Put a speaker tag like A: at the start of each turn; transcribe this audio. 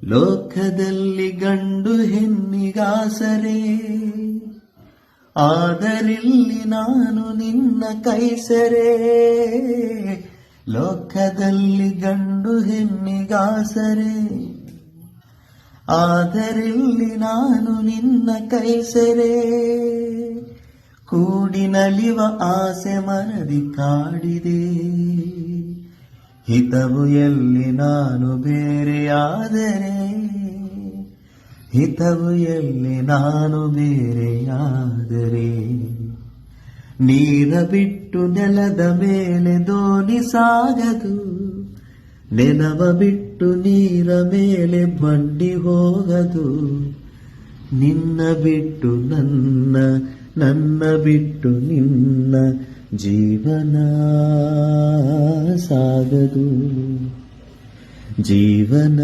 A: ಲೋಕದಲ್ಲಿ ಗಂಡು ಹೆಣ್ಣಿಗಾಸರೆ, ಆದರಿಲ್ಲಿ ನಾನು ನಿನ್ನ ಕೈಸರೆ. ಲೋಕದಲ್ಲಿ ಗಂಡು ಹೆಣ್ಣಿಗಾಸರೆ, ಆದರಿಲ್ಲಿ ನಾನು ನಿನ್ನ ಕೈಸರೆ. ಕೂಡಿ ನಲಿವ ಆಸೆ ಮನದಿ ಕಾಡಿದೆ, ಹಿತವು ಎಲ್ಲಿ ನಾನು ಬೇರೆಯಾದರೆ, ಹಿತವು ಎಲ್ಲಿ ನಾನು ಬೇರೆಯಾದರೆ. ನೀರ ಬಿಟ್ಟು ನೆಲದ ಮೇಲೆ ದೋಣಿ ಸಾಗದು, ನೆಲವ ಬಿಟ್ಟು ನೀರ ಮೇಲೆ ಬಂಡಿ ಹೋಗದು. ನಿನ್ನ ಬಿಟ್ಟು ನನ್ನ, ನನ್ನ ಬಿಟ್ಟು ನಿನ್ನ ಜೀವನ ಸಾಗದು, ಜೀವನ.